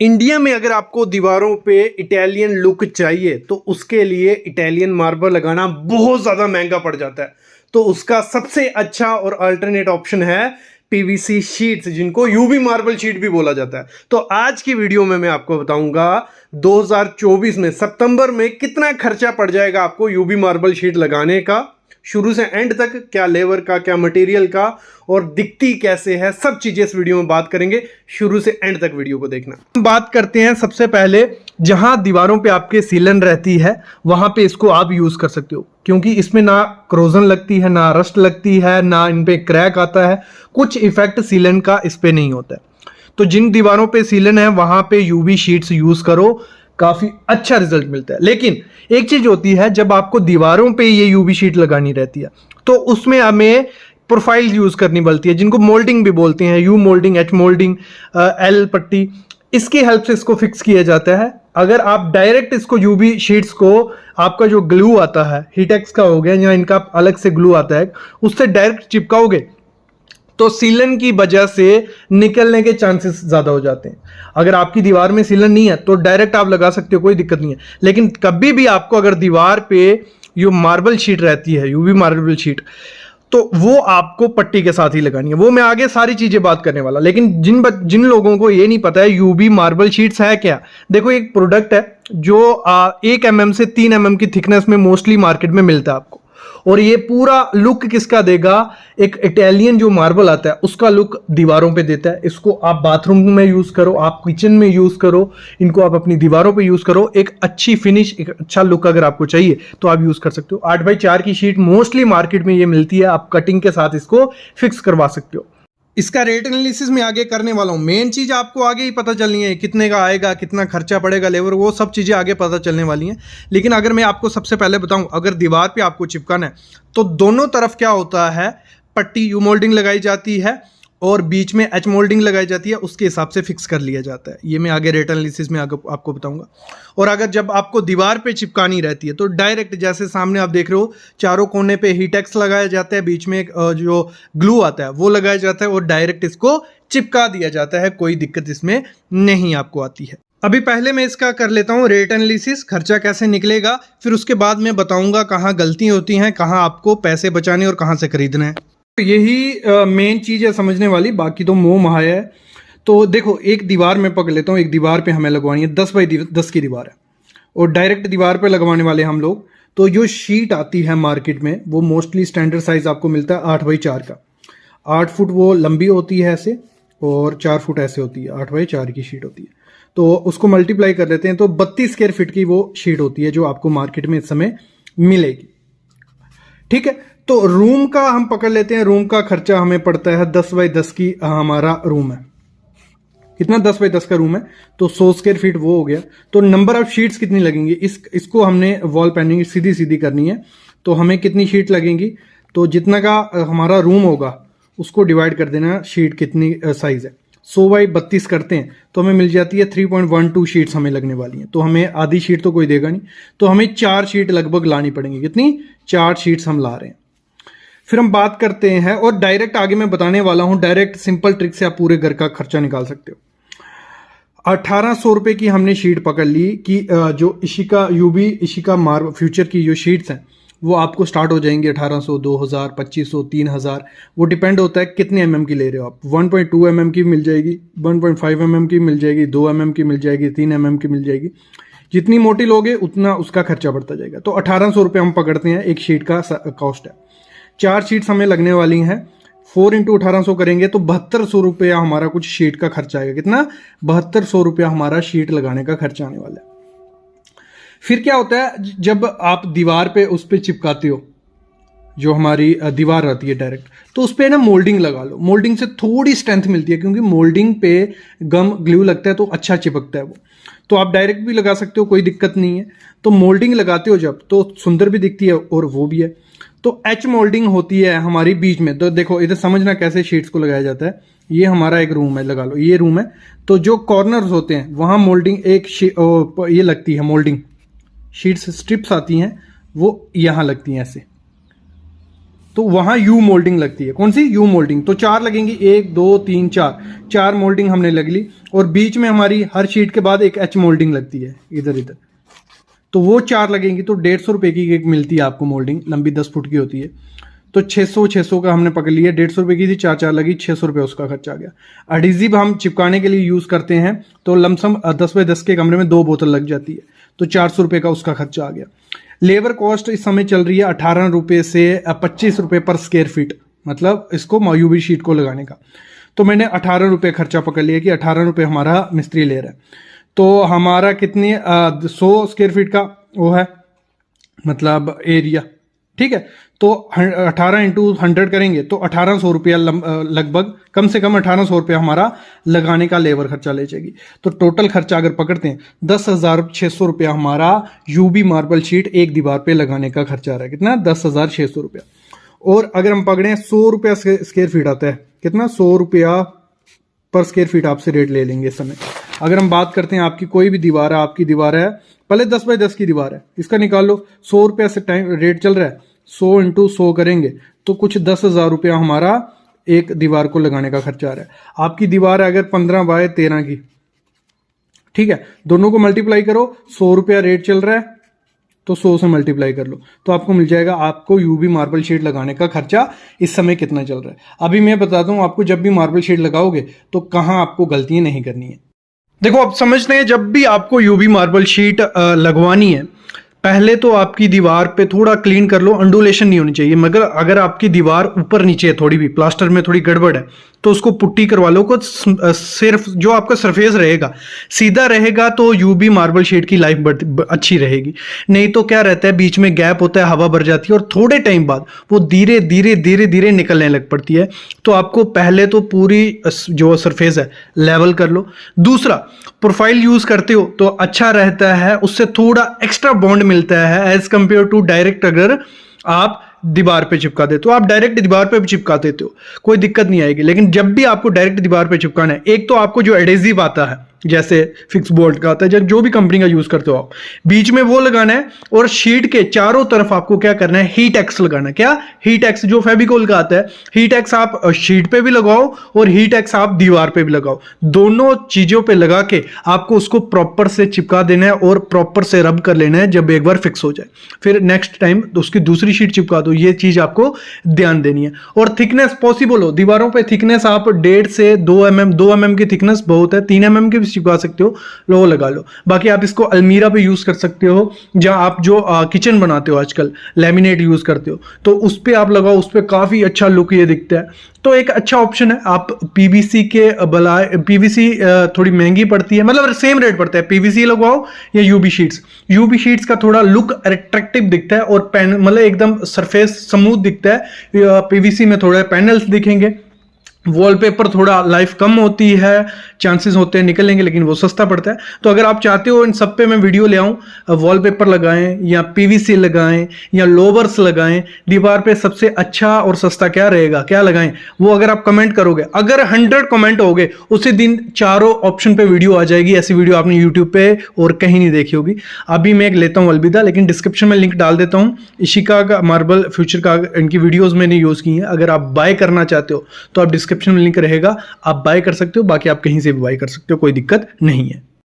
India में अगर आपको दीवारों पे इटालियन लुक चाहिए तो उसके लिए इटालियन मार्बल लगाना बहुत ज़्यादा महंगा पड़ जाता है। तो उसका सबसे अच्छा और अल्टरनेट ऑप्शन है पीवीसी शीट्स, जिनको यूवी मार्बल शीट भी बोला जाता है। तो आज की वीडियो में मैं आपको बताऊंगा 2024 में सितंबर में कितना खर्चा पड़ जाएगा आपको यूवी मार्बल शीट लगाने का, शुरू से एंड तक, क्या लेबर का, क्या मटेरियल का, और दिखती कैसे है, सब चीजें इस वीडियो में बात करेंगे। शुरू से एंड तक वीडियो को देखना। हम बात करते हैं सबसे पहले, जहां दीवारों पे आपके सीलन रहती है वहां पे इसको आप यूज कर सकते हो, क्योंकि इसमें ना क्रोजन लगती है, ना रस्ट लगती है, ना इन पे क्रैक आता है। कुछ इफेक्ट सीलन का इस पे नहीं होता है। तो जिन दीवारों पे सीलन है वहां पे यूवी शीट्स यूज करो, काफी अच्छा रिजल्ट मिलता है। लेकिन एक चीज होती है, जब आपको दीवारों पे ये यूवी शीट लगानी रहती है तो उसमें हमें प्रोफाइल यूज करनी पड़ती है, जिनको मोल्डिंग भी बोलते हैं, you moulding, H moulding, L पट्टी। इसकी हेल्प से इसको फिक्स किया जाता है। अगर आप डायरेक्ट इसको यूवी शीट्स को, आपका जो ग्लू आता है हीटेक्स का हो गया या इनका अलग से ग्लू आता है, उससे डायरेक्ट चिपकाओगे तो सीलन की वजह से निकलने के चांसेस ज्यादा हो जाते हैं। अगर आपकी दीवार में सीलन नहीं है तो डायरेक्ट आप लगा सकते हो, कोई दिक्कत नहीं है। लेकिन कभी भी आपको अगर दीवार पे जो मार्बल शीट रहती है, यूवी मार्बल शीट, तो वो आपको पट्टी के साथ ही लगानी है। वो मैं आगे सारी चीजें बात करने वाला। लेकिन जिन लोगों को ये नहीं पता है यूवी मार्बल शीट्स है क्या, देखो एक प्रोडक्ट है जो 1 mm से 3 mm की थिकनेस में मोस्टली मार्केट में मिलता है आपको। और ये पूरा लुक किसका देगा, एक इटालियन जो मार्बल आता है उसका लुक दीवारों पे देता है। इसको आप बाथरूम में यूज करो, आप किचन में यूज करो, इनको आप अपनी दीवारों पे यूज करो। एक अच्छी फिनिश, एक अच्छा लुक अगर आपको चाहिए तो आप यूज कर सकते हो। 8x4 की शीट मोस्टली मार्केट में ये मिलती है, आप कटिंग के साथ इसको फिक्स करवा सकते हो। इसका रेट एनालिसिस में आगे करने वाला हूं। मेन चीज आपको आगे ही पता चलनी है, कितने का आएगा, कितना खर्चा पड़ेगा, लेबर, वो सब चीजें आगे पता चलने वाली हैं। लेकिन अगर मैं आपको सबसे पहले बताऊं, अगर दीवार पे आपको चिपकाना है तो दोनों तरफ क्या होता है, पट्टी यू मोल्डिंग लगाई जाती है और बीच में एच मोल्डिंग लगाई जाती है, उसके हिसाब से फिक्स कर लिया जाता है। ये मैं आगे रेट एनालिसिस में आगे आपको बताऊंगा। और अगर जब आपको दीवार पे चिपकानी रहती है तो डायरेक्ट, जैसे सामने आप देख रहे हो, चारों कोने पे हीटेक्स लगाया जाता है, बीच में एक जो ग्लू आता है वो लगाया जाता है और डायरेक्ट इसको चिपका दिया जाता है। कोई दिक्कत इसमें नहीं आपको आती है। अभी पहले मैं इसका कर लेता हूँ रेट एनालिसिस, खर्चा कैसे निकलेगा, फिर उसके बाद मैं बताऊंगा कहाँ गलती होती हैं, कहाँ आपको पैसे बचाने और कहाँ से खरीदना है। यही मेन चीज है समझने वाली, बाकी तो मोह माया है। तो देखो, एक दीवार में पकड़ लेता हूँ, एक दीवार पे हमें लगवानी है 10x10 की दीवार है और डायरेक्ट दीवार पे लगवाने वाले हम लोग। तो जो शीट आती है मार्केट में वो मोस्टली स्टैंडर्ड साइज आपको मिलता है 8x4 का। 8 फुट वो लंबी होती है ऐसे और 4 फुट ऐसे होती है, 8x4 की शीट होती है। तो उसको मल्टीप्लाई कर लेते हैं तो 32 स्क्वायर फीट की वो शीट होती है जो आपको मार्केट में इस समय मिलेगी। ठीक है, तो रूम का हम पकड़ लेते हैं। रूम का खर्चा हमें पड़ता है 10x10 की, हमारा रूम है कितना, 10x10 का रूम है तो 100 स्क्वायर फीट वो हो गया। तो नंबर ऑफ शीट्स कितनी लगेंगी, इसको हमने वॉल पैनिंग सीधी सीधी करनी है। तो हमें कितनी शीट लगेंगी, तो जितना का हमारा रूम होगा उसको डिवाइड कर देना, शीट कितनी साइज है। 100x32 करते हैं तो हमें मिल जाती है 3.12 शीट्स हमें लगने वाली हैं। तो हमें आधी शीट तो कोई देगा नहीं, तो हमें 4 शीट लगभग लानी पड़ेंगी। कितनी, 4 शीट्स हम ला रहे हैं। फिर हम बात करते हैं, और डायरेक्ट आगे मैं बताने वाला हूं, डायरेक्ट सिंपल ट्रिक से आप पूरे घर का खर्चा निकाल सकते हो। 1800 रुपए की हमने शीट पकड़ ली कि जो Ishika UV Ishika marble future की जो शीट्स हैं वो आपको स्टार्ट हो जाएंगी 1800, 2000, 2500, 3000। वो डिपेंड होता है कितने mm की ले रहे हो आप। 1.2 mm की मिल जाएगी, 1.5 mm की मिल जाएगी, 2 mm की मिल जाएगी, 3 mm की मिल जाएगी। जितनी मोटी लोगे उतना उसका खर्चा बढ़ता जाएगा। तो 1800 रुपये हम पकड़ते हैं, एक शीट का कॉस्ट है। 4 शीट्स हमें लगने वाली हैं, 4 × 1800 करेंगे तो 7200 रुपया हमारा कुछ शीट का खर्चा आएगा। कितना, 7200 रुपया हमारा शीट लगाने का खर्चा आने वाला है। फिर क्या होता है, जब आप दीवार पे उस पे चिपकाते हो, जो हमारी दीवार रहती है डायरेक्ट, तो उस पे ना मोल्डिंग लगा लो। मोल्डिंग से थोड़ी स्ट्रेंथ मिलती है, क्योंकि मोल्डिंग पे गम ग्लू लगता है तो अच्छा चिपकता है वो। तो आप डायरेक्ट भी लगा सकते हो, कोई दिक्कत नहीं है। तो मोल्डिंग लगाते हो जब, तो सुंदर भी दिखती है और वो भी है। तो एच मोल्डिंग होती है हमारी बीच में। तो देखो इधर समझना कैसे शीट्स को लगाया जाता है। ये हमारा एक रूम है, लगा लो ये रूम है। तो जो कॉर्नर्स होते हैं वहां मोल्डिंग ये लगती है, मोल्डिंग शीट्स स्ट्रिप्स आती हैं वो यहां लगती हैं ऐसे। तो वहाँ यू मोल्डिंग लगती है। कौन सी? You moulding. तो 4 लगेंगी, 1 2 3 4 मोल्डिंग हमने लग ली। और बीच में हमारी हर शीट के बाद एक एच मोल्डिंग लगती है इधर इधर, तो वो 4 लगेंगी। तो 150 रुपये की एक मिलती है आपको मोल्डिंग, लंबी 10 फुट की होती है। तो 600 का हमने पकड़ लिया, 150 रुपये की थी, 4 लगी, 600 रुपये उसका खर्चा आ गया। एडिजिव हम चिपकाने के लिए यूज़ करते हैं, तो लमसम 10 बाई 10 के कमरे में 2 बोतल लग जाती है, तो 400 रुपये का उसका खर्चा आ गया। लेबर कॉस्ट इस समय चल रही है 18 रुपये से 25 रुपये पर स्क्वायर फीट, मतलब इसको यूवी शीट को लगाने का। तो मैंने 18 रुपये खर्चा पकड़ लिया कि 18 रुपये हमारा मिस्त्री ले रहा है। तो हमारा कितनी 100 स्क्वायर फीट का वो है, मतलब एरिया, ठीक है। तो 18 इंटू 100 करेंगे तो 1800 रुपया लगभग, कम से कम 1800 रुपया हमारा लगाने का लेबर खर्चा ले जाएगी। तो टोटल खर्चा अगर पकड़ते हैं 10,600 रुपया हमारा यूबी मार्बल शीट एक दीवार पे लगाने का खर्चा आ रहा है। कितना? 10,600 रुपया। और अगर हम पकड़े 100 रुपया स्क्वायर फीट आता है, कितना? 100 रुपया पर स्क्वायर फीट आपसे रेट ले लेंगे इस समय। अगर हम बात करते हैं आपकी कोई भी दीवार है, आपकी दीवार है पहले 10 बाई 10 की दीवार है, इसका निकाल लो। 100 रुपया से टाइम रेट चल रहा है, 100 इंटू 100 करेंगे तो कुछ 10,000 रुपया हमारा एक दीवार को लगाने का खर्चा आ रहा है। आपकी दीवार है अगर 15 बाय 13 की, ठीक है, दोनों को मल्टीप्लाई करो, 100 रुपया रेट चल रहा है तो 100 से मल्टीप्लाई कर लो, तो आपको मिल जाएगा आपको यूवी मार्बल शीट लगाने का खर्चा इस समय कितना चल रहा है। अभी मैं बताता हूँ आपको, जब भी मार्बल शीट लगाओगे तो कहाँ आपको गलतियां नहीं करनी है। देखो, आप समझते हैं जब भी आपको यूवी मार्बल शीट लगवानी है, पहले तो आपकी दीवार पे थोड़ा क्लीन कर लो, अंडुलेशन नहीं होनी चाहिए। मगर अगर आपकी दीवार ऊपर नीचे है, थोड़ी भी प्लास्टर में थोड़ी गड़बड़ है, तो उसको पुट्टी करवा लो। कुछ सिर्फ जो आपका सरफेस रहेगा सीधा रहेगा तो यूवी मार्बल शीट की लाइफ अच्छी रहेगी। नहीं तो क्या रहता है, बीच में गैप होता है, हवा भर जाती है और थोड़े टाइम बाद वो धीरे धीरे धीरे धीरे निकलने लग पड़ती है। तो आपको पहले तो पूरी जो सरफेस है लेवल कर लो। दूसरा, प्रोफाइल यूज करते हो तो अच्छा रहता है, उससे थोड़ा एक्स्ट्रा बॉन्ड मिलता है एज कंपेयर टू डायरेक्ट। अगर आप दीवार पे चिपका देते हो, आप डायरेक्ट दीवार पे भी चिपका देते हो, कोई दिक्कत नहीं आएगी। लेकिन जब भी आपको डायरेक्ट दीवार पे चिपकाना है, एक तो आपको जो एडेसिव आता है, जैसे फिक्स बोल्ट का आता है, जो भी कंपनी का यूज करते हो आप, बीच में वो लगाना है। और शीट के चारों तरफ आपको क्या करना है, हीट एक्स लगाना है। क्या? हीट एक्स, जो फेविकोल का आता है। हीट एक्स आप शीट पे भी लगाओ और हीट एक्स आप दीवार पे भी लगाओ, दोनों चीजों पे लगा के आपको उसको प्रॉपर से चिपका देना है और प्रॉपर से रब कर लेना है। जब एक बार फिक्स हो जाए फिर नेक्स्ट टाइम उसकी दूसरी शीट चिपका दो। ये चीज आपको ध्यान देनी है। और थिकनेस पॉसिबल हो दीवारों पे, थिकनेस आप 1.5 से 2 mm की थिकनेस बहुत है, 3 mm की चिपका सकते हो, लो लगा लो। बाकी आप इसको अलमीरा पे यूज कर सकते हो, जहां आप जो किचन बनाते हो आजकल लैमिनेट यूज करते हो, तो उस पे आप लगाओ, उस पे काफी अच्छा लुक ये दिखता है। तो एक अच्छा ऑप्शन है। आप पीवीसी के बलाय, पीवीसी थोड़ी महंगी पड़ती है, मतलब सेम रेट पड़ता है, पीवीसी लगवाओ या यूबी शीट्स। यूबी शीट्स का थोड़ा लुक अट्रैक्टिव दिखता है और मतलब एकदम सरफेस स्मूथ दिखता है। पीवीसी में थोड़ा पैनल्स दिखेंगे, वॉलपेपर थोड़ा लाइफ कम होती है, चांसेस होते हैं निकलेंगे, लेकिन वो सस्ता पड़ता है। तो अगर आप चाहते हो इन सब पे मैं वीडियो ले आऊं, वॉलपेपर लगाएं या पीवीसी लगाएं या लोवर्स लगाएं, दीवार पे सबसे अच्छा और सस्ता क्या रहेगा, क्या लगाएं, वो अगर आप कमेंट करोगे, अगर 100 कमेंट हो गए उसी दिन चारों ऑप्शन पे वीडियो आ जाएगी। ऐसी वीडियो आपने यूट्यूब पे और कहीं नहीं देखी होगी। अभी मैं लेता हूँ अलविदा, लेकिन डिस्क्रिप्शन में लिंक डाल देता हूँ। इशिका का मार्बल फ्यूचर का इनकी वीडियोज मैंने यूज की है। अगर आप बाय करना चाहते हो तो आप डिस्क्रिप्शन में लिंक रहेगा, आप बाय कर सकते हो। बाकी आप कहीं से भी बाय कर सकते हो, कोई दिक्कत नहीं है।